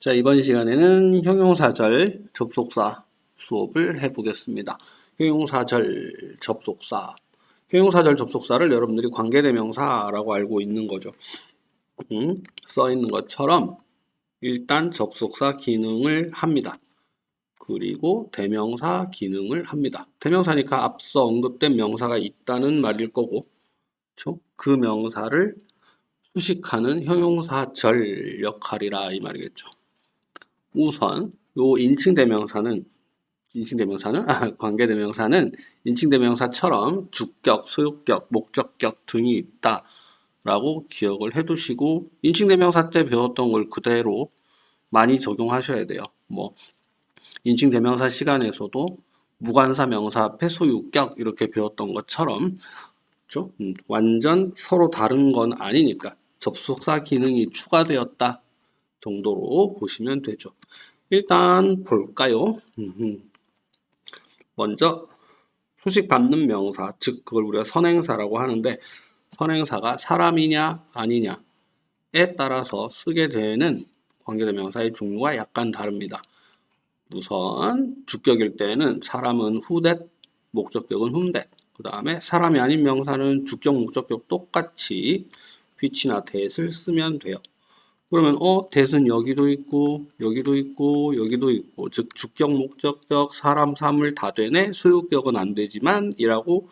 자, 이번 시간에는 형용사절 접속사 수업을 해보겠습니다. 형용사절 접속사. 형용사절 접속사를 여러분들이 관계대명사라고 알고 있는 거죠. 써 있는 것처럼 일단 접속사 기능을 합니다. 그리고 대명사 기능을 합니다. 대명사니까 앞서 언급된 명사가 있다는 말일 거고, 그렇죠? 그 명사를 수식하는 형용사절 역할이라 이 말이겠죠. 우선 요 인칭대명사는 관계대명사는 인칭대명사처럼 주격, 소유격, 목적격 등이 있다라고 기억을 해두시고 인칭대명사 때 배웠던 걸 그대로 많이 적용하셔야 돼요. 뭐 인칭대명사 시간에서도 무관사 명사 앞에 소유격 이렇게 배웠던 것처럼 그렇죠? 완전 서로 다른 건 아니니까 접속사 기능이 추가되었다 정도로 보시면 되죠. 일단 볼까요? 먼저 수식받는 명사, 즉 그걸 우리가 선행사라고 하는데 선행사가 사람이냐 아니냐에 따라서 쓰게 되는 관계대명사의 종류가 약간 다릅니다. 우선 주격일 때는 사람은 후댓, 목적격은 흠댓. 그 다음에 사람이 아닌 명사는 주격, 목적격 똑같이 which나 that을 쓰면 돼요. 그러면 that은 여기도 있고 여기도 있고 여기도 있고 즉 주격, 목적격, 사람, 사물 다 되네 소유격은 안 되지만 이라고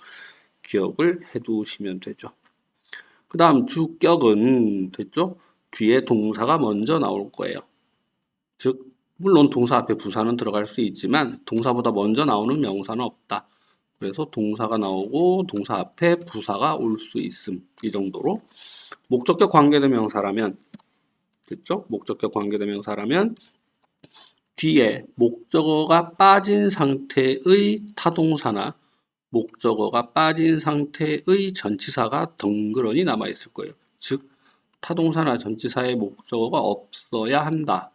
기억을 해두시면 되죠. 그 다음 주격은 됐죠? 뒤에 동사가 먼저 나올 거예요. 즉 물론 동사 앞에 부사는 들어갈 수 있지만 동사보다 먼저 나오는 명사는 없다. 그래서 동사가 나오고 동사 앞에 부사가 올 수 있음. 이 정도로 목적격 관계대명사라면 됐죠? 목적격 관계대명사라면 뒤에 목적어가 빠진 상태의 타동사나 목적어가 빠진 상태의 전치사가 덩그러니 남아있을 거예요. 즉 타동사나 전치사의 목적어가 없어야 한다.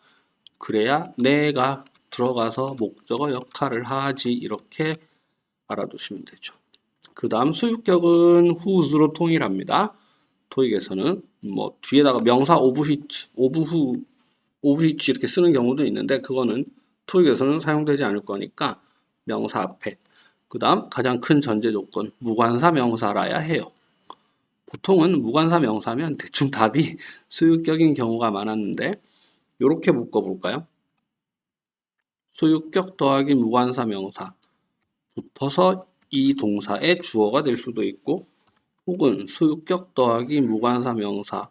그래야 내가 들어가서 목적어 역할을 하지 이렇게 알아두시면 되죠. 그 다음 소유격은 whose로 통일합니다. 토익에서는 뭐 뒤에다가 명사 오브휘치, 오브휘치 이렇게 쓰는 경우도 있는데 그거는 토익에서는 사용되지 않을 거니까 명사 앞에 그 다음 가장 큰 전제 조건 무관사 명사라야 해요. 보통은 무관사 명사면 대충 답이 소유격인 경우가 많았는데 이렇게 묶어볼까요? 소유격 더하기 무관사 명사 붙어서 이 동사의 주어가 될 수도 있고 혹은 소유격 더하기 무관사 명사가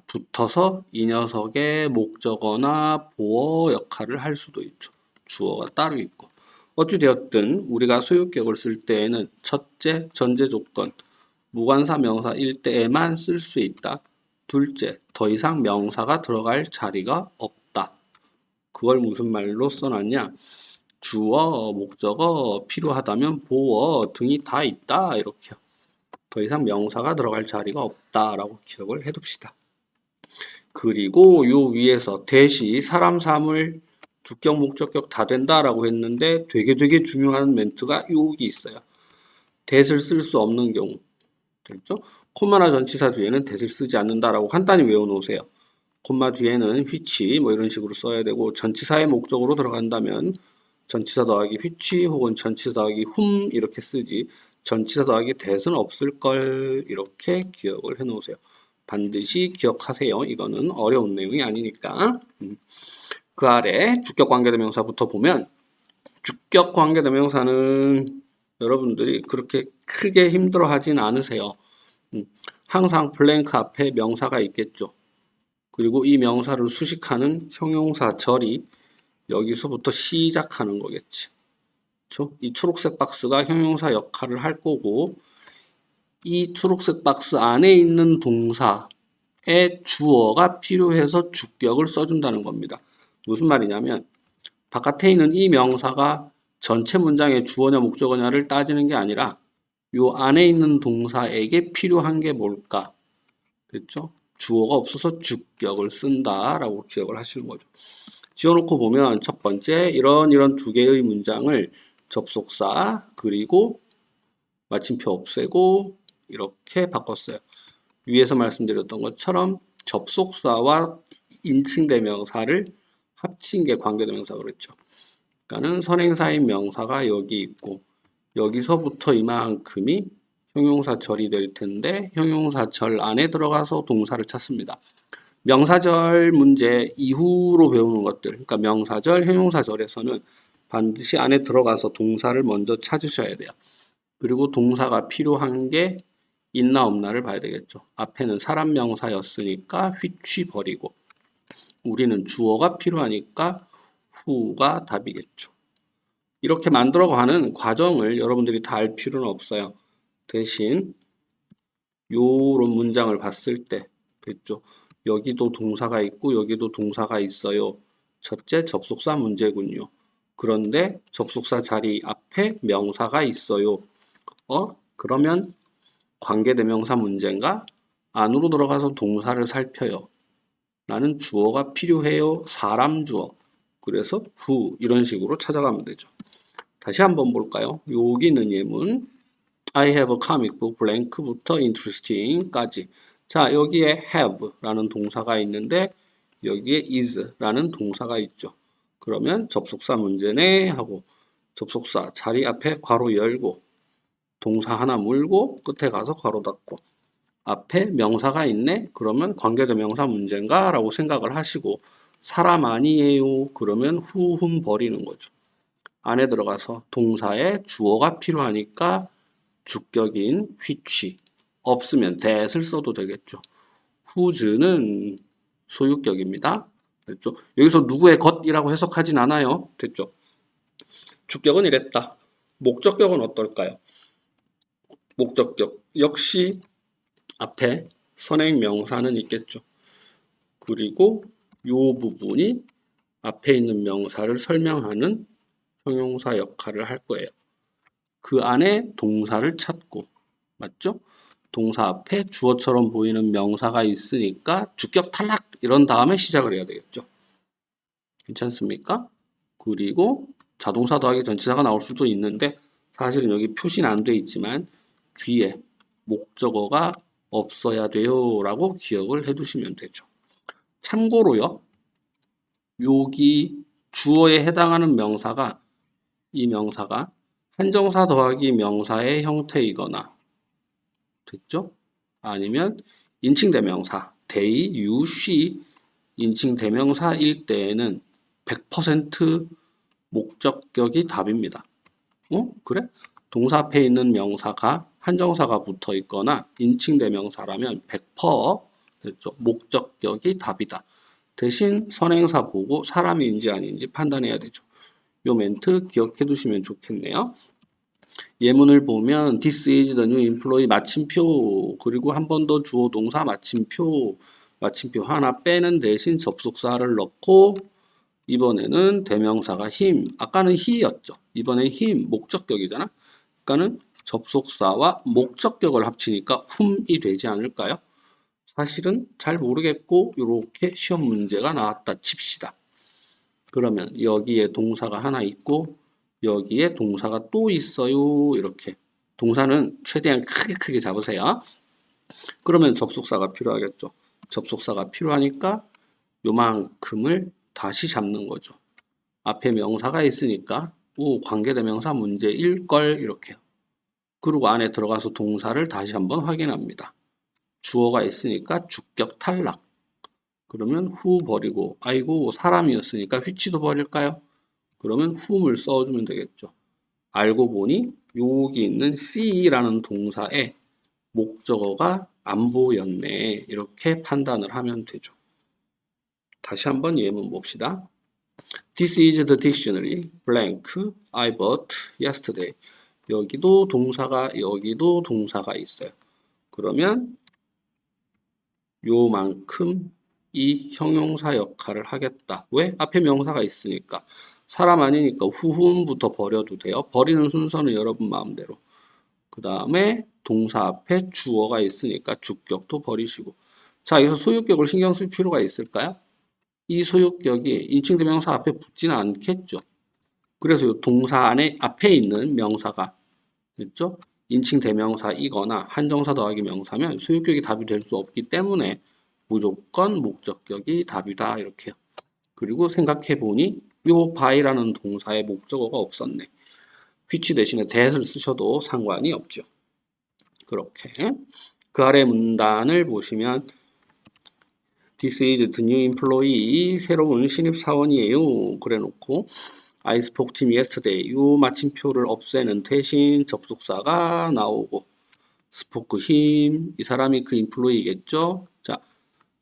붙어서 이 녀석의 목적어나 보어 역할을 할 수도 있죠. 주어가 따로 있고 어찌되었든 우리가 소유격을 쓸 때에는 첫째 전제 조건 무관사 명사일 때에만 쓸 수 있다. 둘째 더 이상 명사가 들어갈 자리가 없다. 그걸 무슨 말로 써놨냐? 주어, 목적어, 필요하다면 보어 등이 다 있다 이렇게요. 더 이상 명사가 들어갈 자리가 없다라고 기억을 해둡시다. 그리고 요 위에서 대시 사람, 사물, 주격, 목적격 다 된다라고 했는데 되게 중요한 멘트가 여기 있어요. that을 쓸 수 없는 경우 됐죠? 콤마나 전치사 뒤에는 that을 쓰지 않는다라고 간단히 외워놓으세요. 콤마 뒤에는 which 뭐 이런 식으로 써야 되고 전치사의 목적으로 들어간다면 전치사 더하기 which 혹은 전치사 더하기 whom 이렇게 쓰지 전치사 더하기 that은 없을걸 이렇게 기억을 해놓으세요. 반드시 기억하세요. 이거는 어려운 내용이 아니니까. 그 아래 주격 관계대명사부터 보면 주격 관계대명사는 여러분들이 그렇게 크게 힘들어하진 않으세요. 항상 블랭크 앞에 명사가 있겠죠. 그리고 이 명사를 수식하는 형용사절이 여기서부터 시작하는 거겠지. 그렇죠? 이 초록색 박스가 형용사 역할을 할 거고 이 초록색 박스 안에 있는 동사의 주어가 필요해서 주격을 써준다는 겁니다. 무슨 말이냐면 바깥에 있는 이 명사가 전체 문장의 주어냐 목적어냐를 따지는 게 아니라 요 안에 있는 동사에게 필요한 게 뭘까? 됐죠? 주어가 없어서 주격을 쓴다라고 기억을 하시는 거죠. 지어놓고 보면 첫 번째 이런 두 개의 문장을 접속사 그리고 마침표 없애고 이렇게 바꿨어요. 위에서 말씀드렸던 것처럼 접속사와 인칭 대명사를 합친 게 관계대명사 그랬죠. 그러니까는 선행사인 명사가 여기 있고 여기서부터 이만큼이 형용사절이 될 텐데 형용사절 안에 들어가서 동사를 찾습니다. 명사절 문제 이후로 배우는 것들, 그러니까 명사절, 형용사절에서는 반드시 안에 들어가서 동사를 먼저 찾으셔야 돼요. 그리고 동사가 필요한 게 있나 없나를 봐야 되겠죠. 앞에는 사람 명사였으니까 which 버리고 우리는 주어가 필요하니까 who가 답이겠죠. 이렇게 만들어가는 과정을 여러분들이 다 알 필요는 없어요. 대신 요런 문장을 봤을 때 됐죠. 여기도 동사가 있고 여기도 동사가 있어요. 첫째 접속사 문제군요. 그런데 접속사 자리 앞에 명사가 있어요. 그러면 관계대명사 문제인가? 안으로 들어가서 동사를 살펴요. 나는 주어가 필요해요. 사람 주어. 그래서 who 이런 식으로 찾아가면 되죠. 다시 한번 볼까요? 여기 있는 예문 I have a comic book blank부터 interesting까지. 자, 여기에 have라는 동사가 있는데 여기에 is라는 동사가 있죠. 그러면 접속사 문제네 하고 접속사 자리 앞에 괄호 열고 동사 하나 물고 끝에 가서 괄호 닫고 앞에 명사가 있네? 그러면 관계대명사 문제인가? 라고 생각을 하시고 사람 아니에요? 그러면 whom 버리는 거죠. 안에 들어가서 동사에 주어가 필요하니까 주격인 which 없으면 that을 써도 되겠죠. whose는 소유격입니다. 됐죠? 여기서 누구의 것이라고 해석하진 않아요. 됐죠? 주격은 이랬다. 목적격은 어떨까요? 목적격 역시 앞에 선행 명사는 있겠죠. 그리고 요 부분이 앞에 있는 명사를 설명하는 형용사 역할을 할 거예요. 그 안에 동사를 찾고, 맞죠? 동사 앞에 주어처럼 보이는 명사가 있으니까 주격 탈락 이런 다음에 시작을 해야 되겠죠. 괜찮습니까? 그리고 자동사 더하기 전치사가 나올 수도 있는데 사실은 여기 표시는 안 돼 있지만 뒤에 목적어가 없어야 돼요 라고 기억을 해 두시면 되죠. 참고로요. 여기 주어에 해당하는 명사가 이 명사가 한정사 더하기 명사의 형태이거나 됐죠? 아니면 인칭대명사 they, you, she 인칭대명사일 때에는 100% 목적격이 답입니다. 그래? 동사 앞에 있는 명사가 한정사가 붙어 있거나 인칭대명사라면 100% 됐죠? 목적격이 답이다. 대신 선행사 보고 사람인지 아닌지 판단해야 되죠. 요 멘트 기억해 두시면 좋겠네요. 예문을 보면 This is the new employee 마침표 그리고 한 번 더 주어 동사 마침표 하나 빼는 대신 접속사를 넣고 이번에는 대명사가 him 아까는 he였죠. 이번엔 him 목적격이잖아. 그러니까는 접속사와 목적격을 합치니까 whom이 되지 않을까요? 사실은 잘 모르겠고 이렇게 시험 문제가 나왔다 칩시다. 그러면 여기에 동사가 하나 있고 여기에 동사가 또 있어요. 이렇게 동사는 최대한 크게 잡으세요. 그러면 접속사가 필요하겠죠. 접속사가 필요하니까 요만큼을 다시 잡는 거죠. 앞에 명사가 있으니까 관계대명사 문제일걸 이렇게. 그리고 안에 들어가서 동사를 다시 한번 확인합니다. 주어가 있으니까 주격 탈락. 그러면 who 버리고 아이고 사람이었으니까 which도 버릴까요? 그러면 whom을 써주면 되겠죠. 알고 보니 여기 있는 see라는 동사에 목적어가 안 보였네. 이렇게 판단을 하면 되죠. 다시 한번 예문 봅시다. This is the dictionary blank I bought yesterday. 여기도 동사가 있어요. 그러면 요만큼 이 형용사 역할을 하겠다. 왜? 앞에 명사가 있으니까. 사람 아니니까 whom부터 버려도 돼요. 버리는 순서는 여러분 마음대로. 그 다음에 동사 앞에 주어가 있으니까 주격도 버리시고. 자, 여기서 소유격을 신경 쓸 필요가 있을까요? 이 소유격이 인칭대명사 앞에 붙지는 않겠죠. 그래서 이 동사 안에 앞에 있는 명사가 됐죠? 인칭대명사이거나 한정사 더하기 명사면 소유격이 답이 될 수 없기 때문에 무조건 목적격이 답이다. 이렇게요. 그리고 생각해보니 요 by라는 동사의 목적어가 없었네. which 대신에 that을 쓰셔도 상관이 없죠. 그렇게 그 아래 문단을 보시면 This is the new employee. 새로운 신입사원이에요. 그래 놓고 I spoke to him yesterday. 요 마침표를 없애는 대신 접속사가 나오고 spoke him. 이 사람이 그 employee겠죠. 자,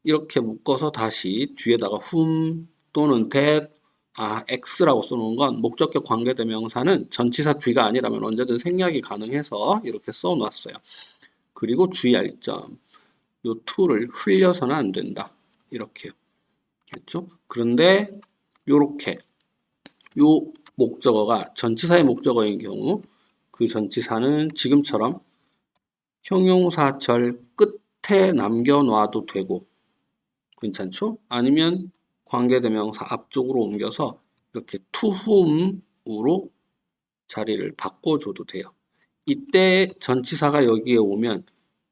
이렇게 묶어서 다시 뒤에다가 whom 또는 that X라고 써놓은 건 목적격 관계대명사는 전치사 뒤가 아니라면 언제든 생략이 가능해서 이렇게 써놨어요. 그리고 주의할 점, 요 to를 흘려서는 안 된다. 이렇게요. 됐죠? 그런데 요렇게 요 목적어가 전치사의 목적어인 경우 그 전치사는 지금처럼 형용사절 끝에 남겨놔도 되고 괜찮죠? 아니면 관계대명사 앞쪽으로 옮겨서 이렇게 to whom으로 자리를 바꿔줘도 돼요. 이때 전치사가 여기에 오면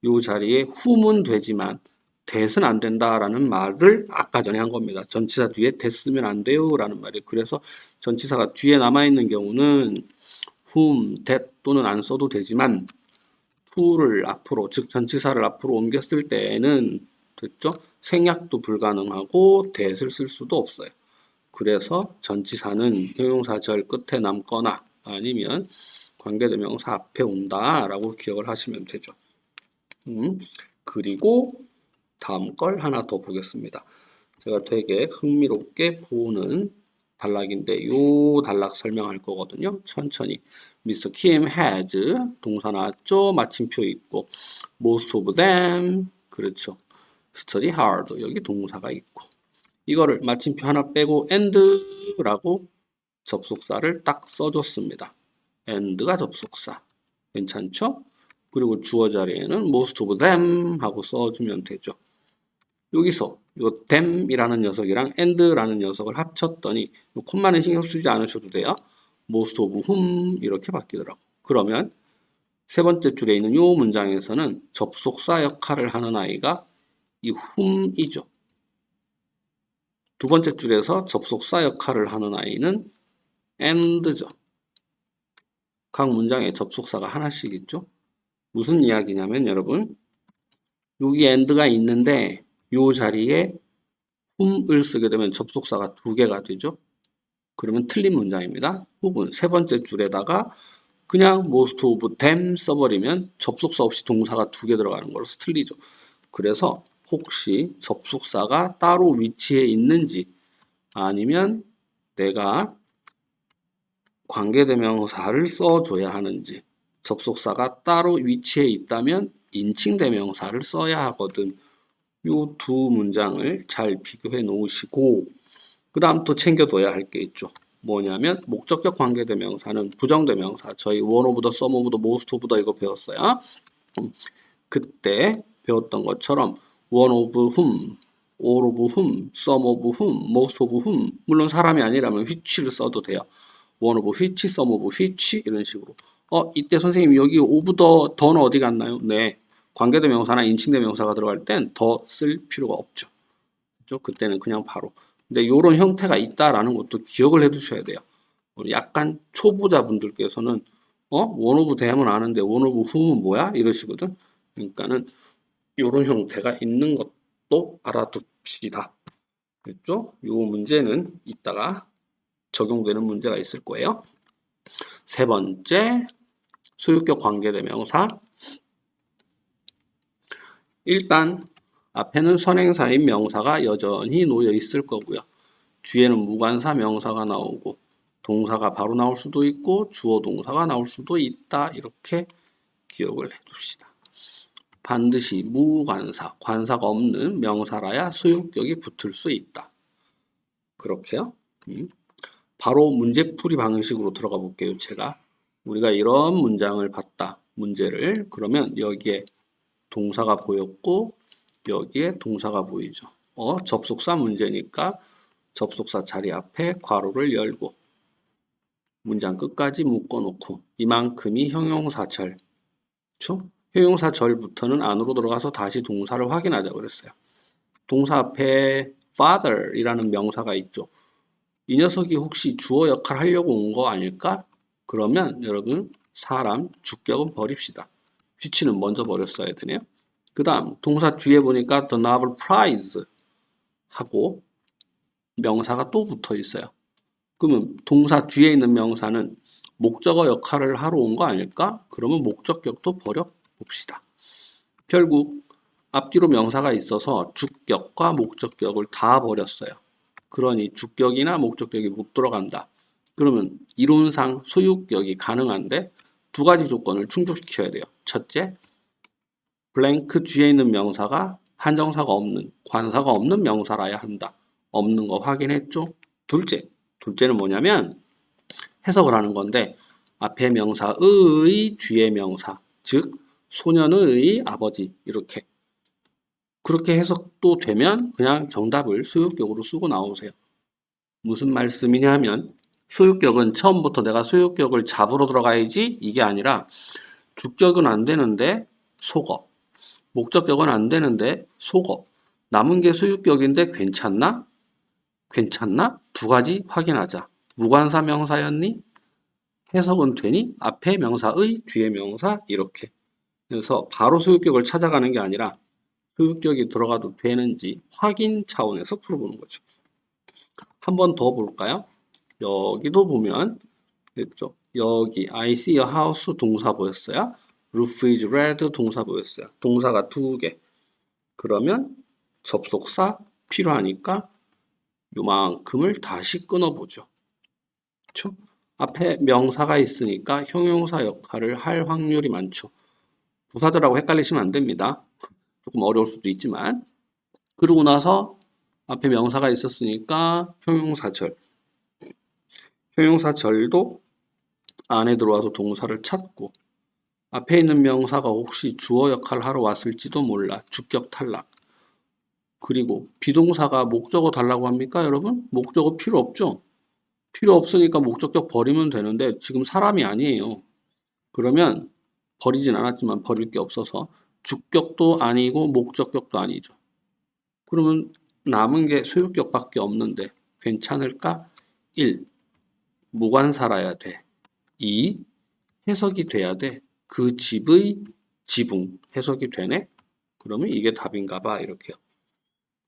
이 자리에 whom은 되지만 that은 안 된다라는 말을 아까 전에 한 겁니다. 전치사 뒤에 that 쓰면 안 돼요 라는 말이에요. 그래서 전치사가 뒤에 남아있는 경우는 whom, that 또는 안 써도 되지만 to를 앞으로, 즉 전치사를 앞으로 옮겼을 때에는 됐죠? 생략도 불가능하고 that을 쓸 수도 없어요. 그래서 전치사는 형용사절 끝에 남거나 아니면 관계대명사 앞에 온다라고 기억을 하시면 되죠. 그리고 다음 걸 하나 더 보겠습니다. 제가 되게 흥미롭게 보는 단락인데 요 단락 설명할 거거든요. 천천히. Mr. Kim has 동사 나왔죠? 마침표 있고 most of them 그렇죠. study hard 여기 동사가 있고 이거를 마침표 하나 빼고 and라고 접속사를 딱 써줬습니다. and가 접속사 괜찮죠? 그리고 주어 자리에는 most of them 하고 써주면 되죠. 여기서 요 them이라는 녀석이랑 and라는 녀석을 합쳤더니 요 콤마는 신경 쓰지 않으셔도 돼요. most of whom 이렇게 바뀌더라고. 그러면 세 번째 줄에 있는 요 문장에서는 접속사 역할을 하는 아이가 이 whom이죠. 두 번째 줄에서 접속사 역할을 하는 아이는 and죠. 각 문장에 접속사가 하나씩 있죠. 무슨 이야기냐면 여러분 여기 and가 있는데 요 자리에 whom을 쓰게 되면 접속사가 두 개가 되죠. 그러면 틀린 문장입니다. 혹은 세 번째 줄에다가 그냥 most of them 써버리면 접속사 없이 동사가 두 개 들어가는 거로 틀리죠. 그래서 혹시 접속사가 따로 위치해 있는지 아니면 내가 관계대명사를 써줘야 하는지 접속사가 따로 위치해 있다면 인칭대명사를 써야 하거든. 요 두 문장을 잘 비교해 놓으시고 그 다음 또 챙겨둬야 할 게 있죠. 뭐냐면 목적격 관계대명사는 부정대명사 저희 one of the, some of the, most of the 이거 배웠어요. 그때 배웠던 것처럼 one of whom, all of whom, some of whom, most of whom 물론 사람이 아니라면 which를 써도 돼요. one of which, some of which 이런 식으로 이때 선생님 여기 of 더는 어디 갔나요? 네, 관계대명사나 인칭대명사가 들어갈 땐 더 쓸 필요가 없죠. 그렇죠? 그때는 그냥 바로 근데 이런 형태가 있다라는 것도 기억을 해 두셔야 돼요. 약간 초보자분들께서는 one of them은 아는데 one of whom은 뭐야? 이러시거든. 그러니까는 이런 형태가 있는 것도 알아둡시다. 그렇죠? 이 문제는 이따가 적용되는 문제가 있을 거예요. 세 번째, 소유격 관계대명사. 일단 앞에는 선행사인 명사가 여전히 놓여 있을 거고요. 뒤에는 무관사 명사가 나오고 동사가 바로 나올 수도 있고 주어 동사가 나올 수도 있다. 이렇게 기억을 해둡시다. 반드시 무관사, 관사가 없는 명사라야 소유격이 붙을 수 있다. 그렇게요. 바로 문제풀이 방식으로 들어가 볼게요. 제가 우리가 이런 문장을 봤다. 문제를 그러면 여기에 동사가 보였고 여기에 동사가 보이죠. 접속사 문제니까 접속사 자리 앞에 괄호를 열고 문장 끝까지 묶어놓고 이만큼이 형용사절. 그렇죠? 형용사절부터는 안으로 들어가서 다시 동사를 확인하자 그랬어요. 동사 앞에 father이라는 명사가 있죠. 이 녀석이 혹시 주어 역할 하려고 온 거 아닐까? 그러면 여러분 사람 주격은 버립시다. which는 먼저 버렸어야 되네요. 그 다음 동사 뒤에 보니까 the novel prize 하고 명사가 또 붙어 있어요. 그러면 동사 뒤에 있는 명사는 목적어 역할을 하러 온 거 아닐까? 그러면 목적격도 버려봅시다. 결국 앞뒤로 명사가 있어서 주격과 목적격을 다 버렸어요. 그러니 주격이나 목적격이 못 들어간다. 그러면 이론상 소유격이 가능한데 두 가지 조건을 충족시켜야 돼요. 첫째, 블랭크 뒤에 있는 명사가 한정사가 없는, 관사가 없는 명사라야 한다. 없는 거 확인했죠? 둘째는 뭐냐면 해석을 하는 건데 앞에 명사 의 뒤에 명사, 즉 소년의 아버지 이렇게 그렇게 해석도 되면 그냥 정답을 소유격으로 쓰고 나오세요. 무슨 말씀이냐면 소유격은 처음부터 내가 소유격을 잡으러 들어가야지 이게 아니라 주격은 안 되는데 속어, 목적격은 안 되는데 속어, 남은 게 소유격인데 괜찮나? 두 가지 확인하자. 무관사 명사였니? 해석은 되니? 앞에 명사의, 뒤에 명사 이렇게. 그래서 바로 소유격을 찾아가는 게 아니라 소유격이 들어가도 되는지 확인 차원에서 풀어보는 거죠. 한 번 더 볼까요? 여기도 보면 그랬죠? 여기 I see a house 동사 보였어요. roof is red 동사 보였어요. 동사가 두 개. 그러면 접속사 필요하니까 요만큼을 다시 끊어보죠. 그렇죠? 앞에 명사가 있으니까 형용사 역할을 할 확률이 많죠. 부사절하고 헷갈리시면 안 됩니다. 조금 어려울 수도 있지만 그러고 나서 앞에 명사가 있었으니까 형용사절도 안에 들어와서 동사를 찾고 앞에 있는 명사가 혹시 주어 역할을 하러 왔을지도 몰라. 주격 탈락. 그리고 비동사가 목적어 달라고 합니까 여러분? 목적어 필요 없죠? 필요 없으니까 목적격 버리면 되는데 지금 사람이 아니에요. 그러면 버리진 않았지만 버릴 게 없어서 주격도 아니고 목적격도 아니죠. 그러면 남은 게 소유격밖에 없는데 괜찮을까? 1. 무관사라야 돼. 2. 해석이 돼야 돼. 그 집의 지붕 해석이 되네? 그러면 이게 답인가 봐 이렇게요.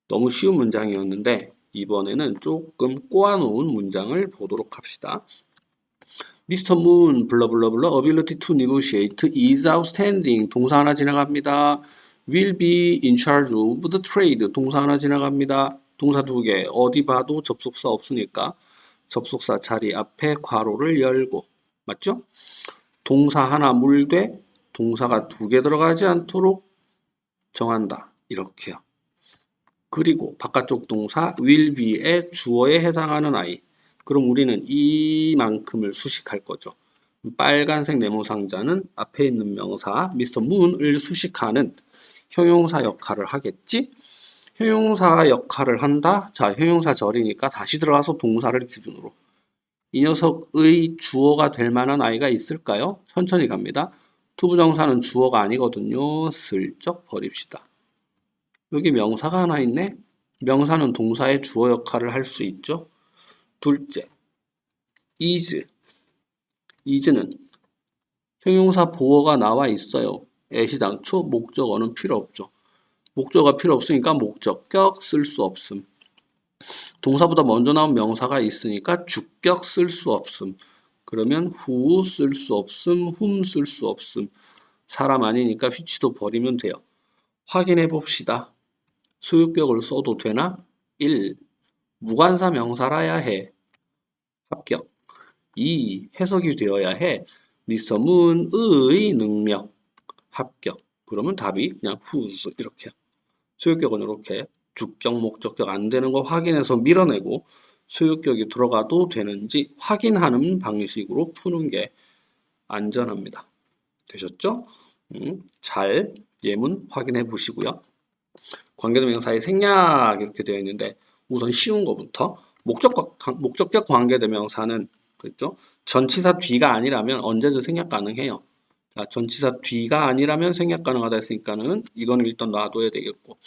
너무 쉬운 문장이었는데 이번에는 조금 꼬아놓은 문장을 보도록 합시다. Mr. Moon 블러블러블러 ability to negotiate is outstanding 동사 하나 지나갑니다. will be in charge of the trade 동사 하나 지나갑니다. 동사 두 개 어디 봐도 접속사 없으니까 접속사 자리 앞에 괄호를 열고 맞죠? 동사 하나 물되 동사가 두 개 들어가지 않도록 정한다. 이렇게요. 그리고 바깥쪽 동사 will be의 주어에 해당하는 아이. 그럼 우리는 이만큼을 수식할 거죠. 빨간색 네모 상자는 앞에 있는 명사 Mr. Moon을 수식하는 형용사 역할을 하겠지? 형용사 역할을 한다? 자, 형용사절이니까 다시 들어가서 동사를 기준으로. 이 녀석의 주어가 될 만한 아이가 있을까요? 천천히 갑니다. 투부정사는 주어가 아니거든요. 슬쩍 버립시다. 여기 명사가 하나 있네. 명사는 동사의 주어 역할을 할 수 있죠. 둘째, is는 형용사 보어가 나와 있어요. 애시당초 목적어는 필요 없죠. 목적어가 필요 없으니까 목적격 쓸 수 없음. 동사보다 먼저 나온 명사가 있으니까 주격 쓸 수 없음. 그러면 who 쓸 수 없음, whom 쓸 수 없음. 사람 아니니까 which도 버리면 돼요. 확인해 봅시다. 소유격을 써도 되나? 1. 무관사 명사라야 해. 합격. 2. 해석이 되어야 해. Mr. Moon의 능력. 합격. 그러면 답이 그냥 whose 이렇게. 소유격은 이렇게 주격, 목적격 안 되는 거 확인해서 밀어내고 소유격이 들어가도 되는지 확인하는 방식으로 푸는 게 안전합니다. 되셨죠? 잘 예문 확인해 보시고요. 관계대명사의 생략 이렇게 되어 있는데 우선 쉬운 거부터 목적격 관계대명사는 그랬죠? 전치사 뒤가 아니라면 언제든 생략 가능해요. 자, 전치사 뒤가 아니라면 생략 가능하다 했으니까는 이거는 일단 놔둬야 되겠고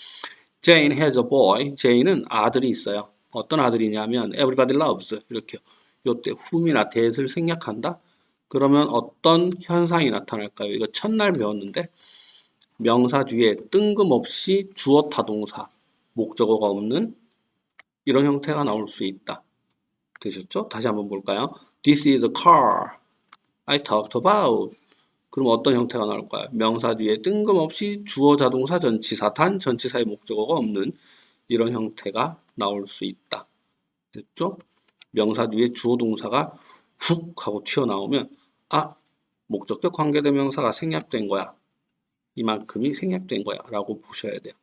Jane has a boy. Jane은 아들이 있어요. 어떤 아들이냐면 everybody loves 이렇게 요때 whom이나 that을 생략한다. 그러면 어떤 현상이 나타날까요? 이거 첫날 배웠는데 명사 뒤에 뜬금없이 주어 타동사 목적어가 없는 이런 형태가 나올 수 있다. 되셨죠? 다시 한번 볼까요? This is the car I talked about. 그럼 어떤 형태가 나올까요? 명사 뒤에 뜬금없이 주어 자동사 전치사 단 전치사의 목적어가 없는 이런 형태가 나올 수 있다. 됐죠? 명사 뒤에 주어 동사가 훅 하고 튀어나오면 아, 목적격 관계대명사가 생략된 거야. 이만큼이 생략된 거야 라고 보셔야 돼요.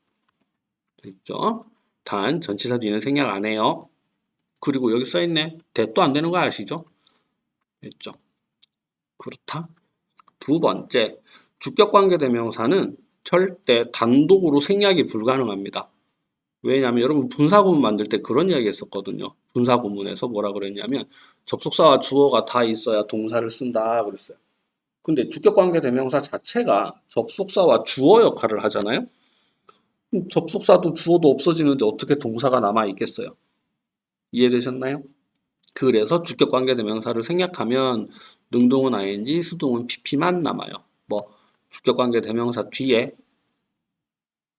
됐죠? 단 전치사 뒤에는 생략 안 해요. 그리고 여기 써있네. that도 안 되는 거 아시죠? 됐죠? 그렇다. 두 번째, 주격관계대명사는 절대 단독으로 생략이 불가능합니다. 왜냐하면 여러분 분사구문 만들 때 그런 이야기 했었거든요. 분사구문에서 뭐라 그랬냐면 접속사와 주어가 다 있어야 동사를 쓴다 그랬어요. 근데 주격관계대명사 자체가 접속사와 주어 역할을 하잖아요. 접속사도 주어도 없어지는데 어떻게 동사가 남아 있겠어요? 이해되셨나요? 그래서 주격관계대명사를 생략하면 능동은 ing, 수동은 pp만 남아요. 뭐 주격관계대명사 뒤에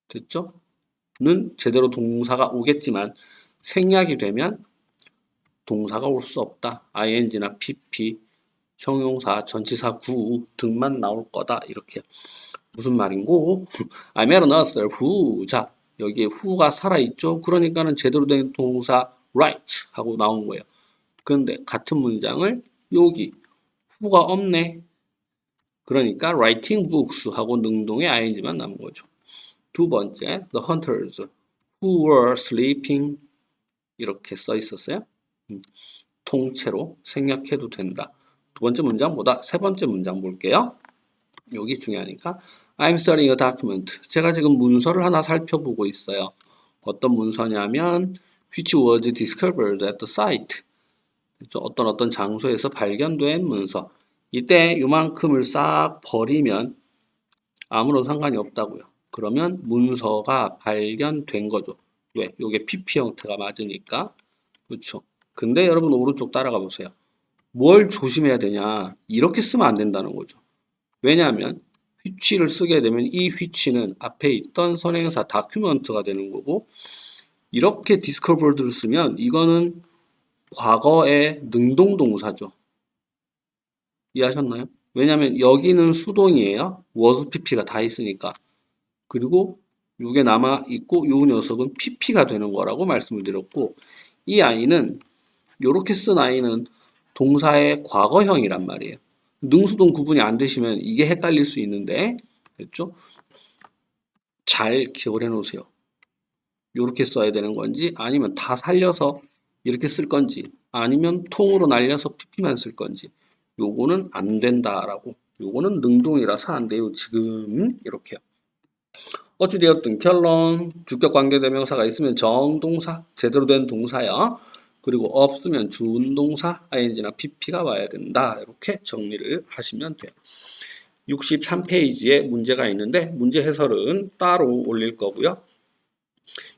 됐죠? 는 제대로 동사가 오겠지만 생략이 되면 동사가 올 수 없다. ing나 pp, 형용사, 전치사 구 등만 나올 거다. 이렇게 무슨 말인고? I met a nurse who 자 여기에 who가 살아있죠. 그러니까는 제대로 된 동사 write 하고 나온 거예요. 그런데 같은 문장을 여기 who가 없네. 그러니까 writing books 하고 능동의 ing만 남은 거죠. 두 번째, the hunters who were sleeping 이렇게 써 있었어요. 통째로 생략해도 된다. 두 번째 문장보다 세 번째 문장 볼게요. 여기 중요하니까 I'm studying a document. 제가 지금 문서를 하나 살펴보고 있어요. 어떤 문서냐면 which was discovered at the site. 어떤 장소에서 발견된 문서. 이때 요만큼을 싹 버리면 아무런 상관이 없다고요. 그러면 문서가 발견된 거죠. 왜? 요게 PP 형태가 맞으니까. 그렇죠. 근데 여러분 오른쪽 따라가 보세요. 뭘 조심해야 되냐? 이렇게 쓰면 안 된다는 거죠. 왜냐하면 which를 쓰게 되면 이 which는 앞에 있던 선행사 다큐멘트가 되는 거고 이렇게 discovered를 쓰면 이거는 과거의 능동동사죠. 이해하셨나요? 왜냐하면 여기는 수동이에요. was pp가 다 있으니까. 그리고 이게 남아 있고 이 녀석은 pp가 되는 거라고 말씀을 드렸고 이 아이는 이렇게 쓴 아이는 동사의 과거형이란 말이에요. 능수동 구분이 안 되시면 이게 헷갈릴 수 있는데 됐죠? 잘 기억을 해 놓으세요. 이렇게 써야 되는 건지 아니면 다 살려서 이렇게 쓸 건지 아니면 통으로 날려서 pp만 쓸 건지 요거는 안 된다라고. 요거는 능동이라서 안 돼요. 지금 이렇게요. 어찌되었든 결론 주격관계대명사가 있으면 정동사 제대로 된 동사야. 그리고 없으면 준동사 ing나 pp가 와야 된다. 이렇게 정리를 하시면 돼요. 63페이지에 문제가 있는데 문제 해설은 따로 올릴 거고요.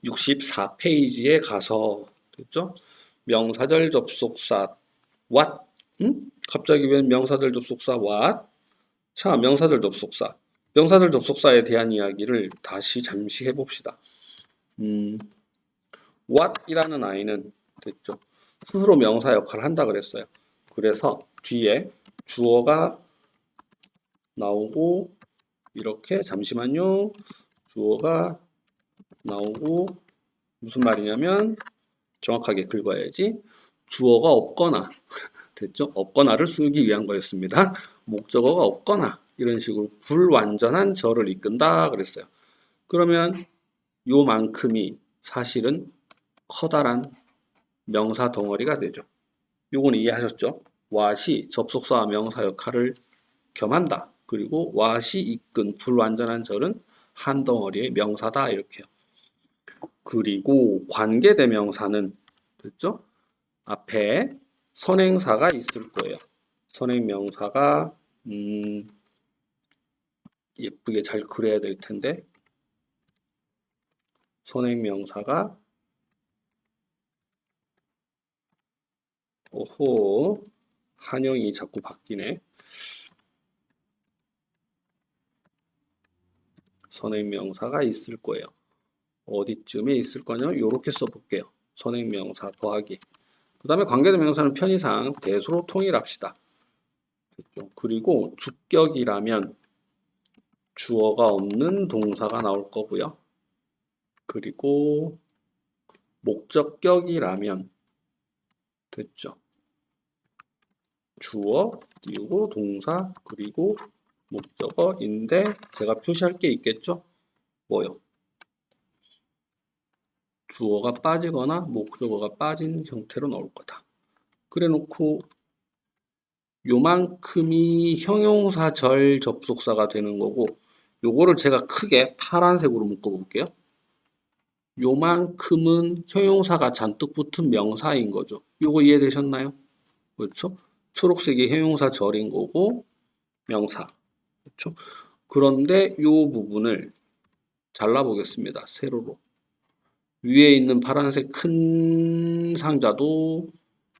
64페이지에 가서 됐죠? 명사절 접속사 what? 갑자기 왜 명사절 접속사 what? 자, 명사절 접속사. 명사절 접속사에 대한 이야기를 다시 잠시 해봅시다. what이라는 아이는 됐죠? 스스로 명사 역할을 한다 그랬어요. 그래서 뒤에 주어가 나오고 이렇게 잠시만요. 주어가 나오고 무슨 말이냐면 정확하게 긁어야지. 주어가 없거나 됐죠? 없거나를 쓰기 위한 거였습니다. 목적어가 없거나 이런 식으로 불완전한 절을 이끈다 그랬어요. 그러면 요만큼이 사실은 커다란 명사 덩어리가 되죠. 요건 이해하셨죠? what이 접속사와 명사 역할을 겸한다. 그리고 what이 이끈 불완전한 절은 한 덩어리의 명사다 이렇게요. 그리고 관계대명사는 됐죠? 앞에 선행사가 있을 거예요. 선행명사가 예쁘게 잘 그려야 될 텐데 선행명사가 오호 한영이 자꾸 바뀌네. 선행명사가 있을 거예요. 어디쯤에 있을 거냐면 이렇게 써볼게요. 선행명사 더하기. 그 다음에 관계대명사는 편의상 대수로 통일합시다. 됐죠? 그리고 주격이라면 주어가 없는 동사가 나올 거고요. 그리고 목적격이라면 됐죠? 주어 띄우고 동사 그리고 목적어인데 제가 표시할 게 있겠죠? 뭐요? 주어가 빠지거나 목적어가 빠진 형태로 나올 거다. 그래 놓고 요만큼이 형용사절 접속사가 되는 거고 요거를 제가 크게 파란색으로 묶어 볼게요. 요만큼은 형용사가 잔뜩 붙은 명사인 거죠. 요거 이해되셨나요? 그렇죠? 초록색이 형용사절인 거고 명사. 그렇죠? 그런데 요 부분을 잘라 보겠습니다. 세로로. 위에 있는 파란색 큰 상자도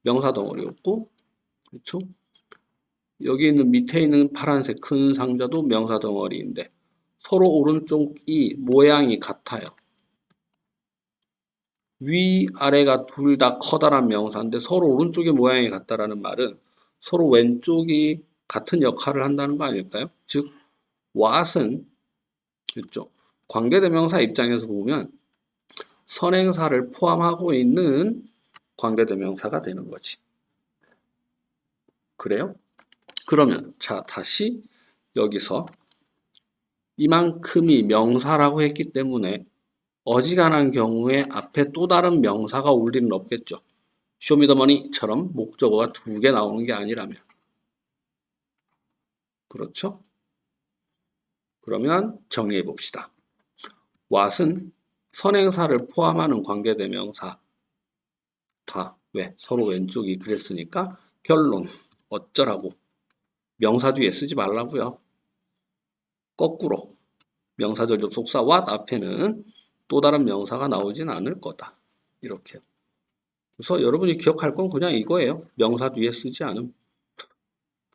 명사 덩어리였고, 그렇죠? 여기 있는 밑에 있는 파란색 큰 상자도 명사 덩어리인데 서로 오른쪽이 모양이 같아요. 위, 아래가 둘 다 커다란 명사인데 서로 오른쪽의 모양이 같다라는 말은 서로 왼쪽이 같은 역할을 한다는 거 아닐까요? 즉, what은 그렇죠? 관계대명사 입장에서 보면 선행사를 포함하고 있는 관계대명사가 되는 거지. 그래요? 그러면 자 다시 여기서 이만큼이 명사라고 했기 때문에 어지간한 경우에 앞에 또 다른 명사가 올 일은 없겠죠. 쇼미더머니처럼 목적어가 두 개 나오는 게 아니라면. 그렇죠? 그러면 정리해 봅시다. what은 선행사를 포함하는 관계대명사. 다. 왜? 서로 왼쪽이 그랬으니까 결론. 어쩌라고. 명사 뒤에 쓰지 말라고요. 거꾸로. 명사절 접속사 what 앞에는 또 다른 명사가 나오진 않을 거다. 이렇게. 그래서 여러분이 기억할 건 그냥 이거예요. 명사 뒤에 쓰지 않음.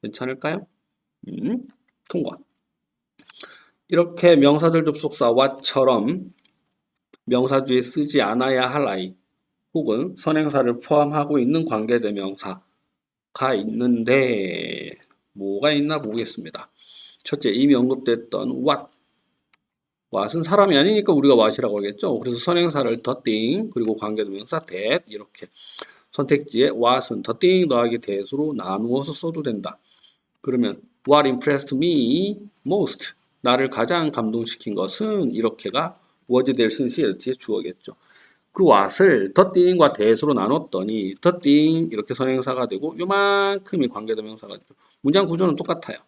괜찮을까요? 통과. 이렇게 명사절 접속사 what처럼 명사 뒤에 쓰지 않아야 할 아이 혹은 선행사를 포함하고 있는 관계대명사가 있는데 뭐가 있나 보겠습니다. 첫째, 이미 언급됐던 what. what은 사람이 아니니까 우리가 what이라고 하겠죠. 그래서 선행사를 the thing 그리고 관계대명사 that 이렇게 선택지에 what은 the thing 더하기 that으로 나누어서 써도 된다. 그러면 what impressed me most 나를 가장 감동시킨 것은 이렇게가 was 될 sincerely의 주어겠죠. 그 what을 the thing과 that으로 나눴더니 the thing 이렇게 선행사가 되고 요만큼이 관계대명사가 되죠. 문장 구조는 똑같아요.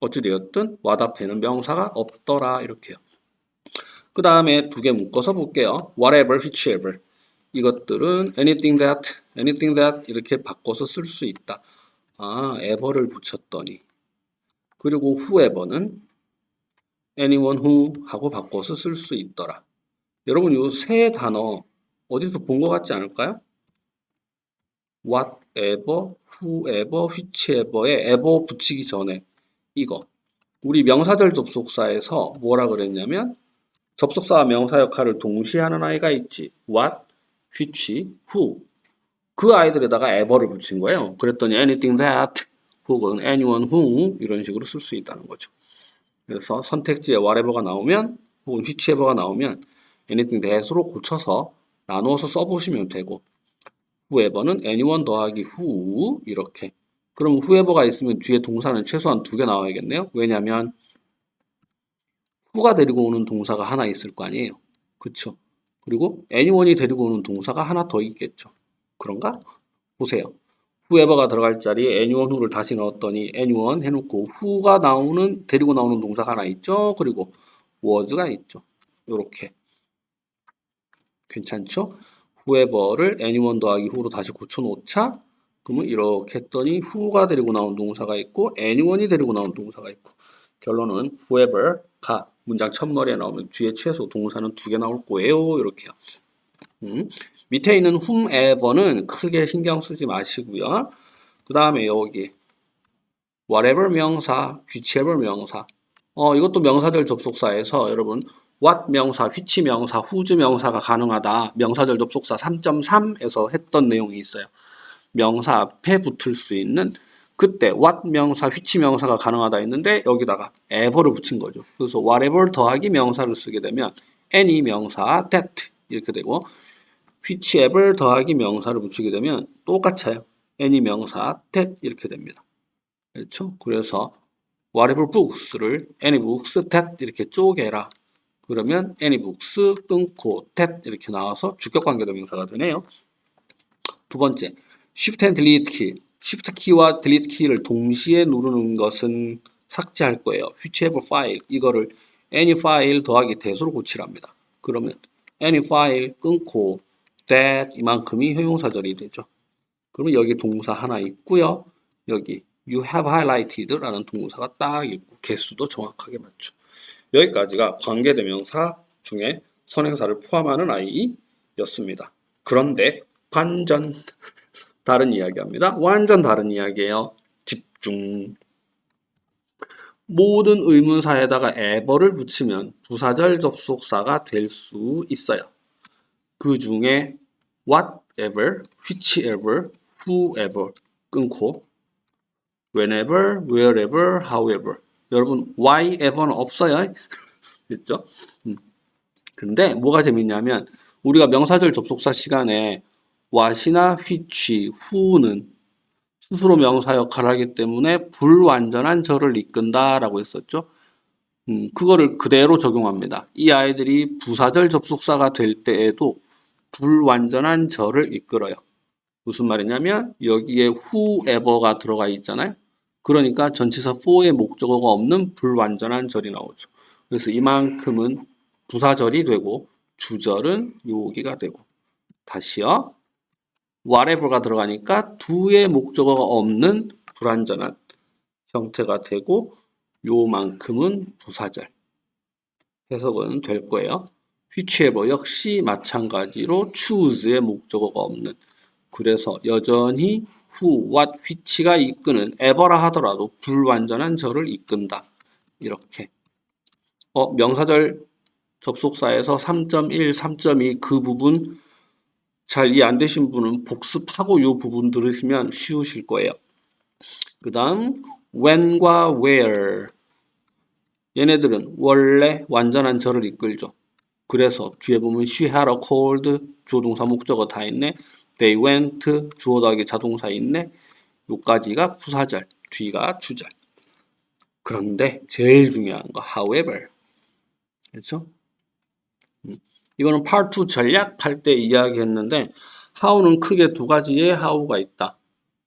어찌되었든 what 앞에는 명사가 없더라 이렇게요. 그 다음에 두 개 묶어서 볼게요. whatever, whichever 이것들은 anything that 이렇게 바꿔서 쓸 수 있다. 아, ever를 붙였더니 그리고 whoever는 anyone who 하고 바꿔서 쓸 수 있더라. 여러분 이 세 단어 어디서 본 것 같지 않을까요? whatever, whoever, whichever에 ever 붙이기 전에 이거 우리 명사절 접속사에서 뭐라 그랬냐면 접속사와 명사 역할을 동시에 하는 아이가 있지. what, which, who 그 아이들에다가 ever를 붙인 거예요. 그랬더니 anything that 혹은 anyone who 이런 식으로 쓸 수 있다는 거죠. 그래서 선택지에 whatever가 나오면 혹은 whichever가 나오면 anything that으로 고쳐서 나누어서 써보시면 되고 whoever는 anyone 더하기 who 이렇게 그럼 whoever가 있으면 뒤에 동사는 최소한 두 개 나와야겠네요. 왜냐하면 who가 데리고 오는 동사가 하나 있을 거 아니에요. 그쵸? 그리고 anyone이 데리고 오는 동사가 하나 더 있겠죠. 그런가? 보세요. whoever가 들어갈 자리에 anyone who를 다시 넣었더니 anyone 해놓고 who가 나오는 데리고 나오는 동사가 하나 있죠. 그리고 was가 있죠. 요렇게 괜찮죠? whoever를 anyone 더하기 who로 다시 고쳐놓자. 그러면 이렇게 했더니 who가 데리고 나온 동사가 있고 anyone이 데리고 나온 동사가 있고 결론은 whoever가 문장 첫머리에 나오면 뒤에 최소 동사는 2개 나올 거예요. 이렇게요. 밑에 있는 whomever는 크게 신경 쓰지 마시고요. 그 다음에 여기 whatever 명사, whichever 명사. 이것도 명사절 접속사에서 여러분 what 명사, which 명사, whose 명사가 가능하다. 명사절 접속사 3.3에서 했던 내용이 있어요. 명사 앞에 붙을 수 있는 그때 what 명사, which 명사가 가능하다 했는데 여기다가 ever를 붙인 거죠. 그래서 whatever 더하기 명사를 쓰게 되면 any 명사, that 이렇게 되고 whichever 더하기 명사를 붙이게 되면 똑같아요. any 명사, that 이렇게 됩니다. 그렇죠? 그래서 whatever books를 any books, that 이렇게 쪼개라. 그러면 any books 끊고 that 이렇게 나와서 주격관계대명사가 되네요. 두 번째, Shift and Delete 키. Shift 키와 Delete 키를 동시에 누르는 것은 삭제할 거예요. whichever file 이거를 any file 더하기 that으로 고치랍니다. 그러면 any file 끊고 that 이만큼이 형용사절이 되죠. 그러면 여기 동사 하나 있고요. 여기 you have highlighted라는 동사가 딱 있고 개수도 정확하게 맞죠. 여기까지가 관계대명사 중에 선행사를 포함하는 아이였습니다. 그런데 반전 다른 이야기합니다. 완전 다른 이야기예요. 집중. 모든 의문사에다가 ever를 붙이면 부사절 접속사가 될 수 있어요. 그 중에 whatever, whichever, whoever 끊고 whenever, wherever, however. 여러분 whyever는 없어요. 됐죠? 근데 뭐가 재밌냐면 우리가 명사절 접속사 시간에 what이나 which, who는 스스로 명사 역할을 하기 때문에 불완전한 절을 이끈다라고 했었죠. 그거를 그대로 적용합니다. 이 아이들이 부사절 접속사가 될 때에도 불완전한 절을 이끌어요. 무슨 말이냐면 여기에 whoever가 들어가 있잖아요. 그러니까 전치사 for의 목적어가 없는 불완전한 절이 나오죠. 그래서 이만큼은 부사절이 되고 주절은 여기가 되고 다시요. whatever가 들어가니까 두의 목적어가 없는 불완전한 형태가 되고 요만큼은 부사절 해석은 될 거예요. whichever 역시 마찬가지로 choose의 목적어가 없는 그래서 여전히 who, what, which가 이끄는 ever라 하더라도 불완전한 절을 이끈다. 이렇게 명사절 접속사에서 3.1, 3.2 그 부분 잘 이해 안 되신 분은 복습하고 이 부분 들으시면 쉬우실 거예요. 그 다음 when과 where 얘네들은 원래 완전한 절을 이끌죠. 그래서 뒤에 보면 she had a cold 주어동사 목적어 다 있네. They went 주어 더하기 자동사 있네. 요까지가 부사절, 뒤가 주절. 그런데 제일 중요한 거 however. 그렇죠? 이거는 part 2 전략할 때 이야기했는데 how는 크게 두 가지의 how가 있다.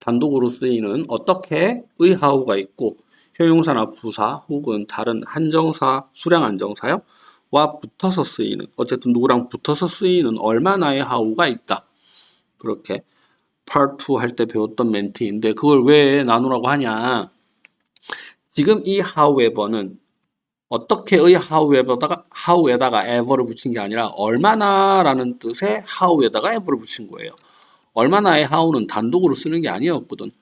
단독으로 쓰이는 어떻게의 how가 있고 형용사나 부사 혹은 다른 한정사, 수량 한정사요? 와 붙어서 쓰이는 어쨌든 누구랑 붙어서 쓰이는 얼마나의 how가 있다. 그렇게 part 2 할 때 배웠던 멘트인데 그걸 왜 나누라고 하냐. 지금 이 however는 어떻게의 how에다가 ever를 붙인 게 아니라 얼마나 라는 뜻의 how에다가 ever를 붙인 거예요. 얼마나의 how는 단독으로 쓰는 게 아니었거든.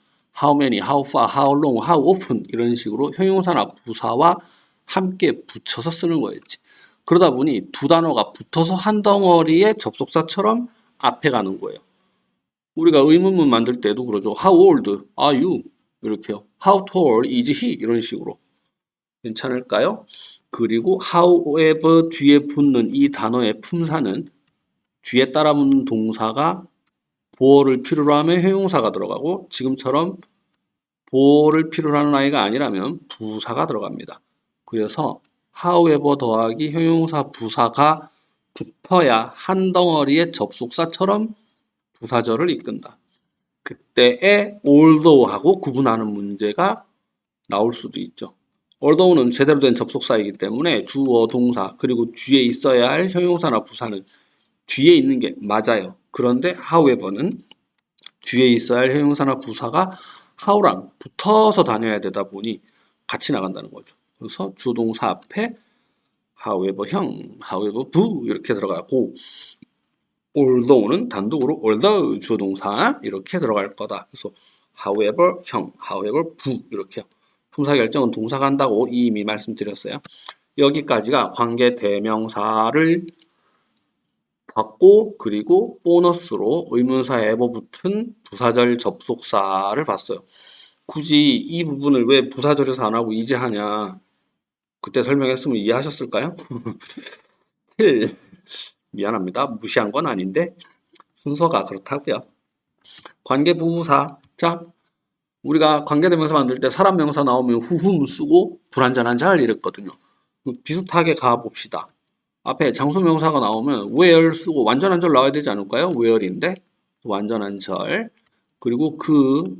how many, how far, how long, how often 이런 식으로 형용사나 부사와 함께 붙여서 쓰는 거였지. 그러다 보니 두 단어가 붙어서 한 덩어리의 접속사처럼 앞에 가는 거예요. 우리가 의문문 만들 때도 그러죠. How old are you? 이렇게요. How tall is he? 이런 식으로. 괜찮을까요? 그리고 however 뒤에 붙는 이 단어의 품사는 뒤에 따라 붙는 동사가 보어를 필요로 하면 형용사가 들어가고 지금처럼 보어를 필요로 하는 아이가 아니라면 부사가 들어갑니다. 그래서 however 더하기 형용사 부사가 붙어야 한 덩어리의 접속사처럼 부사절을 이끈다. 그때에 although하고 구분하는 문제가 나올 수도 있죠. although는 제대로 된 접속사이기 때문에 주어, 동사, 그리고 뒤에 있어야 할 형용사나 부사는 뒤에 있는 게 맞아요. 그런데 however는 뒤에 있어야 할 형용사나 부사가 how랑 붙어서 다녀야 되다 보니 같이 나간다는 거죠. 그래서 주동사 앞에 however 형, however 부 이렇게 들어가고 although는 단독으로 although 주어 동사 이렇게 들어갈 거다. 그래서 however 형, however 부 이렇게요. 품사 결정은 동사가 한다고 이미 말씀드렸어요. 여기까지가 관계 대명사를 받고 그리고 보너스로 의문사에 ever 붙은 부사절 접속사를 봤어요. 굳이 이 부분을 왜 부사절에서 안 하고 이제 하냐? 그때 설명했으면 이해하셨을까요? 미안합니다. 무시한 건 아닌데 순서가 그렇다고요. 관계부사. 자, 우리가 관계대명사 만들 때 사람 명사 나오면 후흠 쓰고 불완전한 잘 이랬거든요. 비슷하게 가봅시다. 앞에 장소 명사가 나오면 where 쓰고 완전한 절 나와야 되지 않을까요? where인데 완전한 절. 그리고 그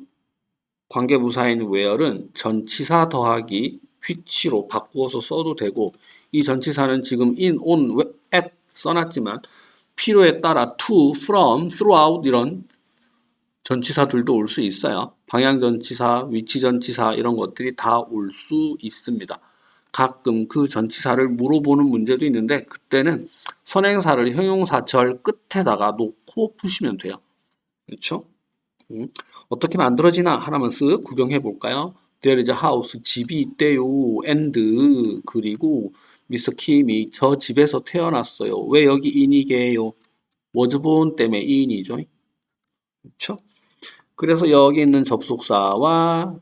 관계부사인 where은 전치사 더하기 which로 바꾸어서 써도 되고 이 전치사는 지금 in, on, at 써놨지만 필요에 따라 to, from, throughout 이런 전치사들도 올 수 있어요. 방향전치사, 위치전치사 이런 것들이 다 올 수 있습니다. 가끔 그 전치사를 물어보는 문제도 있는데 그때는 선행사를 형용사절 끝에다가 놓고 푸시면 돼요. 그렇죠? 어떻게 만들어지나 하나만 쓱 구경해 볼까요? There is a house, 집이 있대요. and 그리고 미스터 킴이 저 집에서 태어났어요. 왜 여기 in이게요? was born 때문에 in이죠. 그렇죠? 그래서 여기 있는 접속사와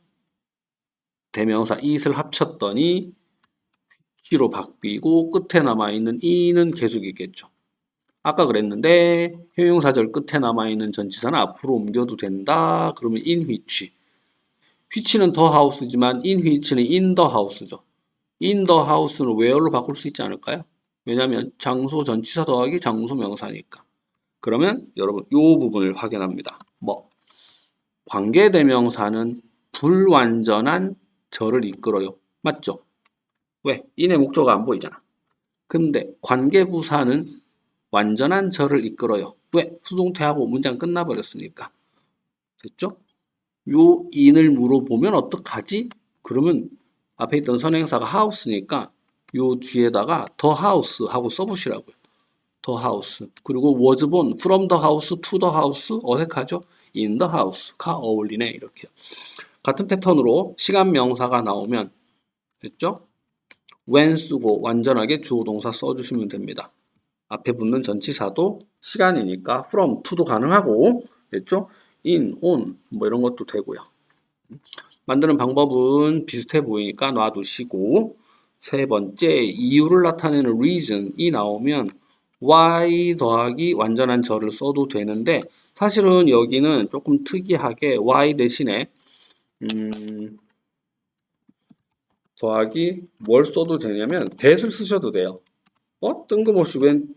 대명사 it을 합쳤더니 which로 바뀌고 끝에 남아있는 in은 계속 있겠죠. 아까 그랬는데 형용사절 끝에 남아있는 전치사는 앞으로 옮겨도 된다. 그러면 in which. which는 the house지만 in which는 in the house죠. in the house는 where로 바꿀 수 있지 않을까요? 왜냐하면 장소 전치사 더하기 장소 명사니까. 그러면 여러분 이 부분을 확인합니다. 뭐 관계대명사는 불완전한 절을 이끌어요. 맞죠? 왜? in의 목적어가 안 보이잖아. 근데 관계부사는 완전한 절을 이끌어요. 왜? 수동태하고 문장 끝나버렸으니까. 됐죠? 요 in을 물어보면 어떡하지? 그러면 앞에 있던 선행사가 house니까 요 뒤에다가 the house 하고 써보시라고요. the house. 그리고 was born from the house to the house 어색하죠? in the house가 어울리네 이렇게. 같은 패턴으로 시간 명사가 나오면 됐죠? when 쓰고 완전하게 주어 동사 써주시면 됩니다. 앞에 붙는 전치사도 시간이니까 from, to도 가능하고 됐죠? in, on 뭐 이런 것도 되고요. 만드는 방법은 비슷해 보이니까 놔두시고 세 번째 이유를 나타내는 reason이 나오면 why 더하기 완전한 절을 써도 되는데 사실은 여기는 조금 특이하게 y 대신에 더하기 뭘 써도 되냐면 that을 쓰셔도 돼요. 뜬금없이 웬